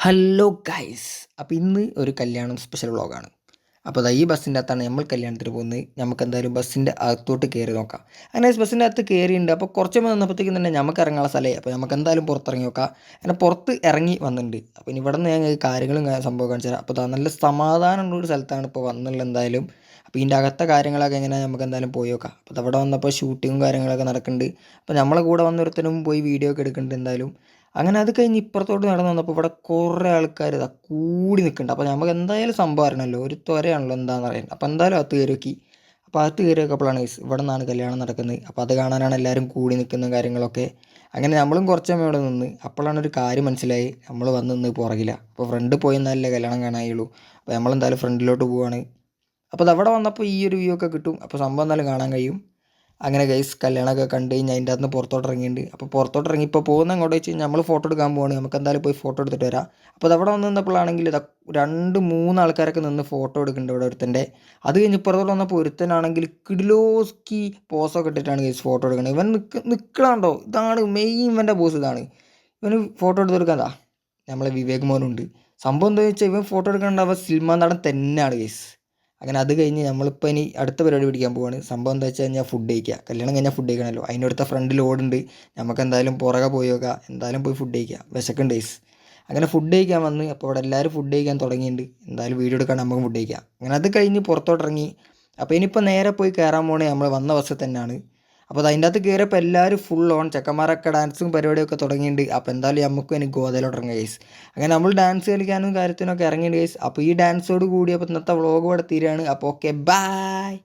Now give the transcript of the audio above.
Hello guys. അപ്പോൾ ഇന്ന് ഒരു കല്യാണം സ്പെഷ്യൽ വ്ളോഗാണ്. അപ്പോൾ ഈ ബസ്സിൻ്റെ അകത്താണ് നമ്മൾ കല്യാണത്തിന് പോകുന്നത്. നമുക്ക് എന്തായാലും ബസ്സിൻ്റെ അകത്തോട്ട് കയറി നോക്കാം. അങ്ങനെ ബസ്സിൻ്റെ അകത്ത് കയറിയിട്ടുണ്ട്. അപ്പോൾ കുറച്ച് വന്നപ്പോഴത്തേക്കും തന്നെ നമുക്ക് ഇറങ്ങാനുള്ള സ്ഥലമായി. അപ്പോൾ നമുക്ക് എന്തായാലും പുറത്തിറങ്ങി നോക്കാം. അങ്ങനെ പുറത്ത് ഇറങ്ങി വന്നിട്ടുണ്ട്. അപ്പോൾ ഇനി ഇവിടെ നിന്ന് ഞാൻ കാര്യങ്ങളും സംഭവം കാണിച്ചു തരാം. അപ്പോൾ നല്ല സമാധാനമുള്ള ഒരു സ്ഥലത്താണ് ഇപ്പോൾ വന്നുള്ളത് എന്തായാലും. അപ്പോൾ ഇതിൻ്റെ അകത്തെ കാര്യങ്ങളൊക്കെ എങ്ങനെ നമുക്ക് എന്തായാലും പോയി നോക്കാം. അപ്പോൾ അവിടെ വന്നപ്പോൾ ഷൂട്ടിങ്ങും കാര്യങ്ങളൊക്കെ നടക്കുന്നുണ്ട്. അപ്പോൾ നമ്മളെ കൂടെ വന്നൊരുത്തനും പോയി വീഡിയോ ഒക്കെ എടുക്കുന്നുണ്ട് എന്തായാലും. അങ്ങനെ അത് കഴിഞ്ഞ് ഇപ്പുറത്തോട്ട് നടന്ന് വന്നപ്പോൾ ഇവിടെ കുറേ ആൾക്കാർ ഇതാ കൂടി നിൽക്കുന്നുണ്ട്. അപ്പോൾ നമുക്ക് എന്തായാലും സംഭവം അറിയണമല്ലോ, ഒരു ത്വരയാണല്ലോ എന്താണെന്ന് അറിയുന്നത്. അപ്പോൾ എന്തായാലും അകത്ത് കയറി നോക്കി. അപ്പോൾ അകത്ത് കയറി നോക്കപ്പോഴാണ് ഇവിടെ നിന്നാണ് കല്യാണം നടക്കുന്നത്. അപ്പോൾ അത് കാണാനാണ് എല്ലാവരും കൂടി നിൽക്കുന്ന കാര്യങ്ങളൊക്കെ. അങ്ങനെ നമ്മളും കുറച്ച് സമയം ഇവിടെ നിന്ന്. അപ്പോഴാണ് ഒരു കാര്യം മനസ്സിലായി, നമ്മൾ വന്ന് നിന്ന് പുറകില്ല. അപ്പോൾ ഫ്രണ്ട് പോയി എന്നാലല്ലേ കല്യാണം കാണാനുള്ളൂ. അപ്പോൾ നമ്മളെന്തായാലും ഫ്രണ്ടിലോട്ട് പോവുകയാണ്. അപ്പോൾ അത് അവിടെ വന്നപ്പോൾ ഈ ഒരു വ്യൂ ഒക്കെ കിട്ടും. അപ്പോൾ സംഭവം എന്തായാലും കാണാൻ കഴിയും. അങ്ങനെ ഗൈസ് കല്യാണമൊക്കെ കണ്ട് കഴിഞ്ഞ് അതിൻ്റെ അകത്ത് നിന്ന് പുറത്തോട്ട് ഇറങ്ങിയിട്ടുണ്ട്. അപ്പോൾ പുറത്തോട്ട് ഇറങ്ങി ഇപ്പോൾ പോകുന്ന അങ്ങോട്ട് വെച്ച് നമ്മൾ ഫോട്ടോ എടുക്കാൻ പോവാണ്. നമുക്ക് എന്തായാലും പോയി ഫോട്ടോ എടുത്തിട്ട് വരാം. അപ്പോൾ അത് അവിടെ വന്ന് നിന്നപ്പോഴാണെങ്കിൽ ഇതാ 2-3 ആൾക്കാരൊക്കെ നിന്ന് ഫോട്ടോ എടുക്കുന്നുണ്ട് ഇവിടെ ഒരുത്തൻ്റെ. അത് കഴിഞ്ഞ് പുറത്തോട്ട് വന്നപ്പോൾ ഒരുത്തനാണെങ്കിൽ കിഡിലോസ്കി പോസൊക്കെ ഇട്ടിട്ടാണ് ഗൈസ് ഫോട്ടോ എടുക്കുന്നത്. ഇവൻ നിൽക്കണുണ്ടോ, ഇതാണ് മെയിൻ ഇവൻ്റെ പോസ് ഇതാണ്. ഇവന് ഫോട്ടോ എടുത്തെടുക്കാതാ നമ്മളെ വിവേക് മോനുണ്ട്. സംഭവം എന്താ വെച്ചാൽ ഇവൻ ഫോട്ടോ എടുക്കേണ്ട അവ സിനിമ നടൻ തന്നെയാണ് ഗൈസ്. അങ്ങനെ അത് കഴിഞ്ഞ് നമ്മളിപ്പോൾ ഇനി അടുത്ത പരിപാടി പിടിക്കാൻ പോവാണ്. സംഭവം എന്താ വെച്ച് കഴിഞ്ഞാൽ ഫുഡ് കഴിക്കുക. കല്യാണം കഴിഞ്ഞാൽ ഫുഡ് കഴിക്കണമല്ലോ. അതിൻ്റെ അടുത്ത ഫ്രണ്ടിൽ ഓടുണ്ട്. നമുക്ക് എന്തായാലും പുറകെ പോയി നോക്കുക. എന്തായാലും പോയി ഫുഡ് കഴിക്കുക, വിശക്കുണ്ട് ഗൈസ്. അങ്ങനെ ഫുഡ് കഴിക്കാൻ വന്ന് അപ്പോൾ ഇവിടെ എല്ലാവരും ഫുഡ് കഴിക്കാൻ തുടങ്ങിയിട്ടുണ്ട്. എന്തായാലും വീഡിയോ എടുക്കാൻ നമുക്ക് ഫുഡ് കഴിക്കാം. അങ്ങനെ അത് കഴിഞ്ഞ് പുറത്തോട്ടിറങ്ങി. അപ്പോൾ ഇനിയിപ്പോൾ നേരെ പോയി കയറാൻ പോണേ നമ്മൾ വന്ന ബസ്സിൽ തന്നെയാണ്. അപ്പോൾ അതിൻ്റെ അകത്ത് കയറിയപ്പോൾ എല്ലാവരും ഫുൾ ഓൺ, ചെക്കന്മാരൊക്കെ ഡാൻസും പരിപാടിയൊക്കെ തുടങ്ങിയിട്ടുണ്ട്. അപ്പോൾ എന്തായാലും നമുക്കും എനിക്ക് ഗോതയിലോട്ട് ഇറങ്ങുക ഗൈസ്. അങ്ങനെ നമ്മൾ ഡാൻസ് കളിക്കാനും കാര്യത്തിനൊക്കെ ഇറങ്ങിയിട്ട് ഗൈസ്. അപ്പോൾ ഈ ഡാൻസോട് കൂടി അപ്പോൾ ഇന്നത്തെ വ്ളോഗ് ഇവിടെ തീരുകയാണ്. അപ്പോൾ ഓക്കെ, ബൈ.